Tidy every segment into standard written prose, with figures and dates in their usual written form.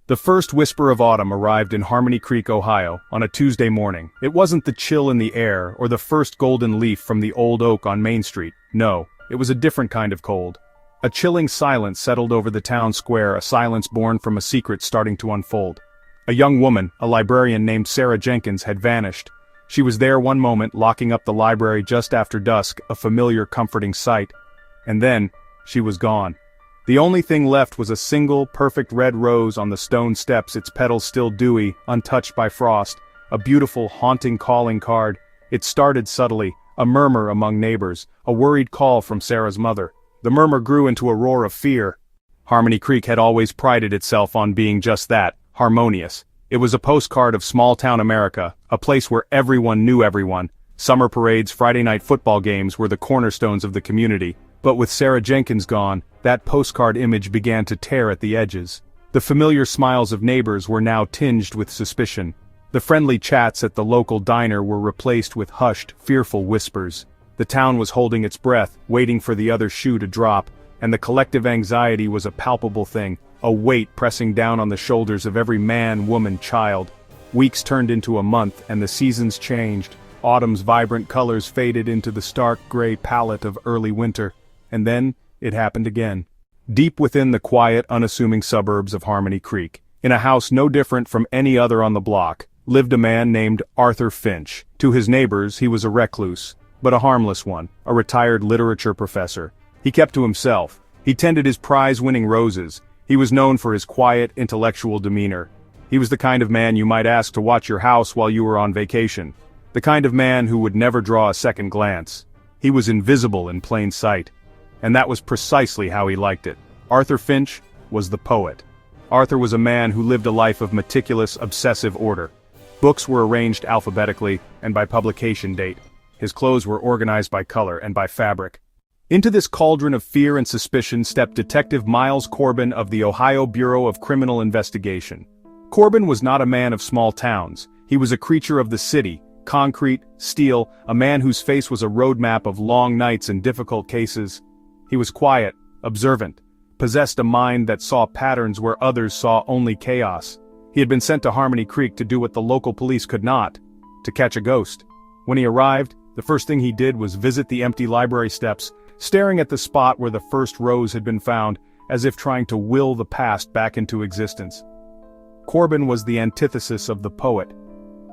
The first whisper of autumn arrived in Harmony Creek, Ohio, on a Tuesday morning. It wasn't the chill in the air or the first golden leaf from the old oak on Main Street. No, it was a different kind of cold. A chilling silence settled over the town square, a silence born from a secret starting to unfold. A young woman, a librarian named Sarah Jenkins, had vanished. She was there one moment, locking up the library just after dusk, a familiar, comforting sight. And then, she was gone. The only thing left was a single, perfect red rose on the stone steps, its petals still dewy, untouched by frost, a beautiful, haunting calling card. It started subtly, a murmur among neighbors, a worried call from Sarah's mother. The murmur grew into a roar of fear. Harmony Creek had always prided itself on being just that, harmonious. It was a postcard of small-town America, a place where everyone knew everyone. Summer parades, Friday night football games were the cornerstones of the community. But with Sarah Jenkins gone, that postcard image began to tear at the edges. The familiar smiles of neighbors were now tinged with suspicion. The friendly chats at the local diner were replaced with hushed, fearful whispers. The town was holding its breath, waiting for the other shoe to drop, and the collective anxiety was a palpable thing, a weight pressing down on the shoulders of every man, woman, child. Weeks turned into a month, and the seasons changed. Autumn's vibrant colors faded into the stark gray palette of early winter. And then, it happened again. Deep within the quiet, unassuming suburbs of Harmony Creek, in a house no different from any other on the block, lived a man named Arthur Finch. To his neighbors, he was a recluse, but a harmless one, a retired literature professor. He kept to himself. He tended his prize-winning roses. He was known for his quiet, intellectual demeanor. He was the kind of man you might ask to watch your house while you were on vacation. The kind of man who would never draw a second glance. He was invisible in plain sight. And that was precisely how he liked it. Arthur Finch was the poet. Arthur was a man who lived a life of meticulous, obsessive order. Books were arranged alphabetically and by publication date. His clothes were organized by color and by fabric. Into this cauldron of fear and suspicion stepped Detective Miles Corbin of the Ohio Bureau of Criminal Investigation. Corbin was not a man of small towns. He was a creature of the city, concrete, steel, a man whose face was a roadmap of long nights and difficult cases. He was quiet, observant, possessed a mind that saw patterns where others saw only chaos. He had been sent to Harmony Creek to do what the local police could not, to catch a ghost. When he arrived, the first thing he did was visit the empty library steps, staring at the spot where the first rose had been found, as if trying to will the past back into existence. Corbin was the antithesis of the poet.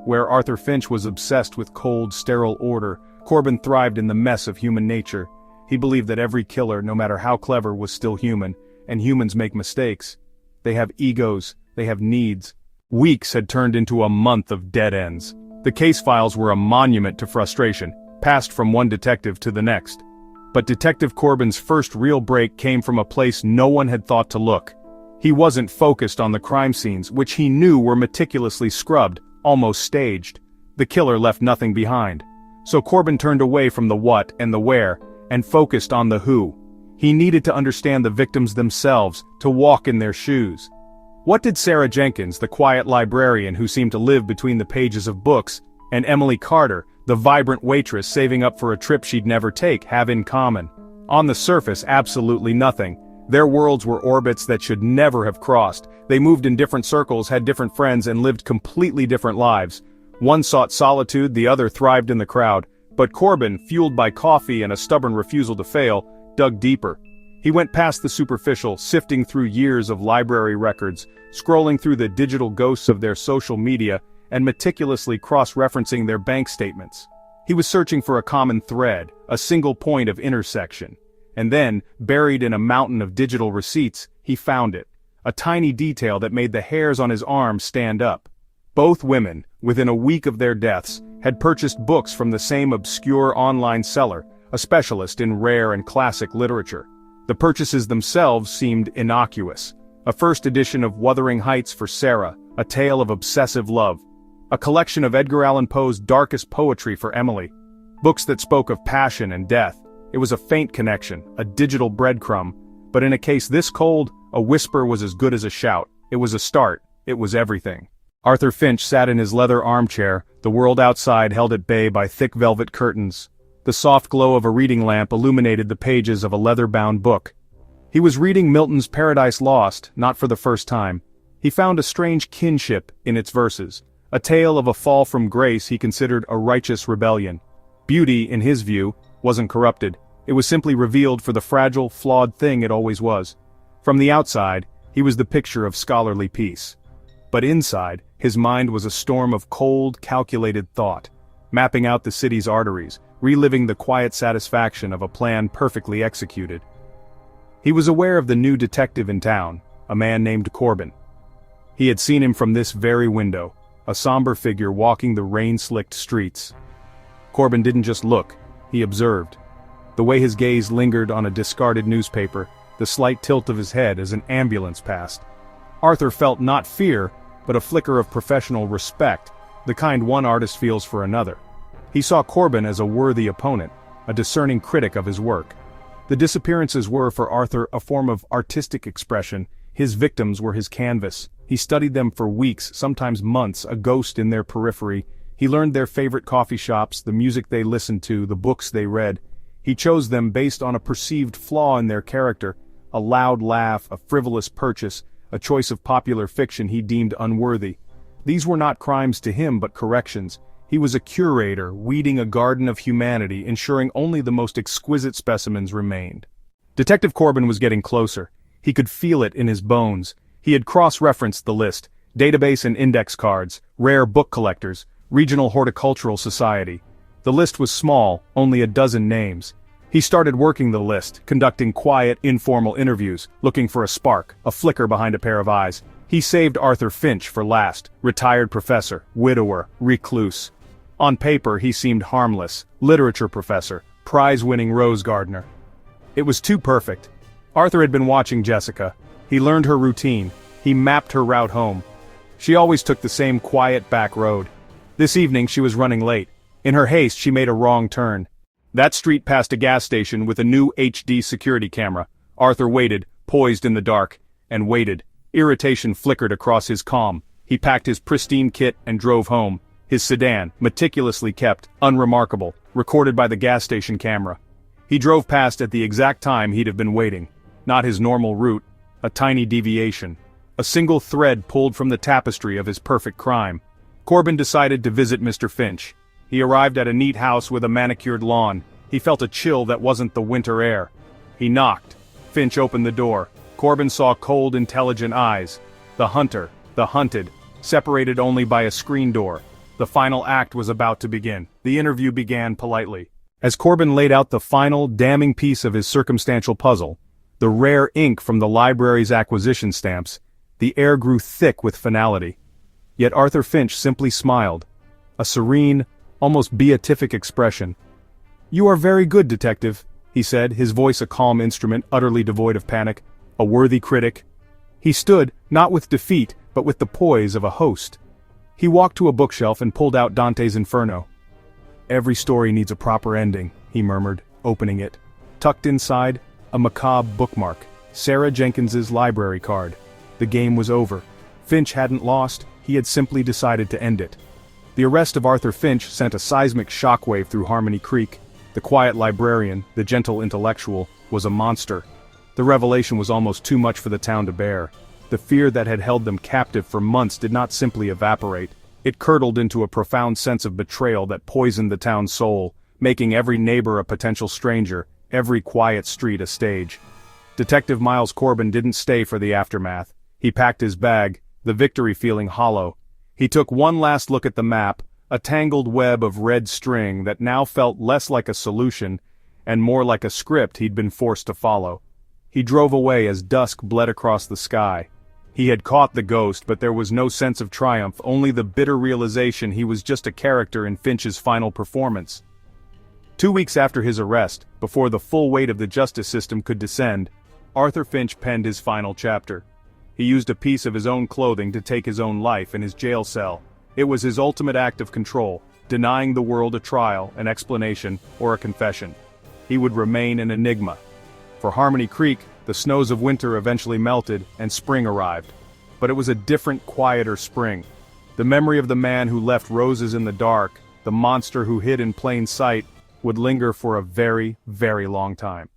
Where Arthur Finch was obsessed with cold, sterile order, Corbin thrived in the mess of human nature. He believed that every killer, no matter how clever, was still human, and humans make mistakes. They have egos, they have needs. Weeks had turned into a month of dead ends. The case files were a monument to frustration, passed from one detective to the next. But Detective Corbin's first real break came from a place no one had thought to look. He wasn't focused on the crime scenes, which he knew were meticulously scrubbed, almost staged. The killer left nothing behind. So Corbin turned away from the what and the where, and focused on the who. He needed to understand the victims themselves, to walk in their shoes. What did Sarah Jenkins, the quiet librarian who seemed to live between the pages of books, and Emily Carter, the vibrant waitress saving up for a trip she'd never take, have in common? On the surface, absolutely nothing. Their worlds were orbits that should never have crossed. They moved in different circles, had different friends, and lived completely different lives. One sought solitude, the other thrived in the crowd. But Corbin, fueled by coffee and a stubborn refusal to fail, dug deeper. He went past the superficial, sifting through years of library records, scrolling through the digital ghosts of their social media, and meticulously cross-referencing their bank statements. He was searching for a common thread, a single point of intersection. And then, buried in a mountain of digital receipts, he found it. A tiny detail that made the hairs on his arms stand up. Both women, within a week of their deaths, had purchased books from the same obscure online seller, a specialist in rare and classic literature. The purchases themselves seemed innocuous. A first edition of Wuthering Heights for Sarah, a tale of obsessive love. A collection of Edgar Allan Poe's darkest poetry for Emily. Books that spoke of passion and death. It was a faint connection, a digital breadcrumb. But in a case this cold, a whisper was as good as a shout. It was a start. It was everything. Arthur Finch sat in his leather armchair, the world outside held at bay by thick velvet curtains. The soft glow of a reading lamp illuminated the pages of a leather-bound book. He was reading Milton's Paradise Lost, not for the first time. He found a strange kinship in its verses, a tale of a fall from grace he considered a righteous rebellion. Beauty, in his view, wasn't corrupted, it was simply revealed for the fragile, flawed thing it always was. From the outside, he was the picture of scholarly peace. But inside, his mind was a storm of cold, calculated thought, mapping out the city's arteries, reliving the quiet satisfaction of a plan perfectly executed. He was aware of the new detective in town, a man named Corbin. He had seen him from this very window, a somber figure walking the rain-slicked streets. Corbin didn't just look, he observed. The way his gaze lingered on a discarded newspaper, the slight tilt of his head as an ambulance passed. Arthur felt not fear, but a flicker of professional respect, the kind one artist feels for another. He saw Corbin as a worthy opponent, a discerning critic of his work. The disappearances were for Arthur a form of artistic expression, his victims were his canvas. He studied them for weeks, sometimes months, a ghost in their periphery. He learned their favorite coffee shops, the music they listened to, the books they read. He chose them based on a perceived flaw in their character, a loud laugh, a frivolous purchase, a choice of popular fiction he deemed unworthy. These were not crimes to him but corrections. He was a curator, weeding a garden of humanity, ensuring only the most exquisite specimens remained. Detective Corbin was getting closer. He could feel it in his bones. He had cross-referenced the list, database and index cards, rare book collectors, regional horticultural society. The list was small, only a dozen names. He started working the list, conducting quiet, informal interviews, looking for a spark, a flicker behind a pair of eyes. He saved Arthur Finch for last, retired professor, widower, recluse. On paper he seemed harmless, literature professor, prize-winning rose gardener. It was too perfect. Arthur had been watching Jessica. He learned her routine. He mapped her route home. She always took the same quiet back road. This evening she was running late. In her haste she made a wrong turn. That street passed a gas station with a new HD security camera. Arthur waited, poised in the dark, and waited. Irritation flickered across his calm. He packed his pristine kit and drove home. His sedan, meticulously kept, unremarkable, recorded by the gas station camera. He drove past at the exact time he'd have been waiting. Not his normal route, a tiny deviation. A single thread pulled from the tapestry of his perfect crime. Corbin decided to visit Mr. Finch. He arrived at a neat house with a manicured lawn. He felt a chill that wasn't the winter air. He knocked. Finch opened the door. Corbin saw cold, intelligent eyes. The hunter, the hunted, separated only by a screen door. The final act was about to begin. The interview began politely. As Corbin laid out the final, damning piece of his circumstantial puzzle, the rare ink from the library's acquisition stamps, the air grew thick with finality. Yet Arthur Finch simply smiled. A serene, almost beatific expression. "You are very good, detective," he said, his voice a calm instrument utterly devoid of panic. A worthy critic. He stood, not with defeat, but with the poise of a host. He walked to a bookshelf and pulled out Dante's Inferno. "Every story needs a proper ending," he murmured, opening it. Tucked inside, a macabre bookmark, Sarah Jenkins's library card. The game was over. Finch hadn't lost, he had simply decided to end it. The arrest of Arthur Finch sent a seismic shockwave through Harmony Creek. The quiet librarian, the gentle intellectual, was a monster. The revelation was almost too much for the town to bear. The fear that had held them captive for months did not simply evaporate. It curdled into a profound sense of betrayal that poisoned the town's soul, making every neighbor a potential stranger, every quiet street a stage. Detective Miles Corbin didn't stay for the aftermath. He packed his bag, the victory feeling hollow. He took one last look at the map, a tangled web of red string that now felt less like a solution, and more like a script he'd been forced to follow. He drove away as dusk bled across the sky. He had caught the ghost, but there was no sense of triumph, only the bitter realization he was just a character in Finch's final performance. 2 weeks after his arrest, before the full weight of the justice system could descend, Arthur Finch penned his final chapter. He used a piece of his own clothing to take his own life in his jail cell. It was his ultimate act of control, denying the world a trial, an explanation, or a confession. He would remain an enigma. For Harmony Creek, the snows of winter eventually melted and spring arrived. But it was a different, quieter spring. The memory of the man who left roses in the dark, the monster who hid in plain sight, would linger for a very, very long time.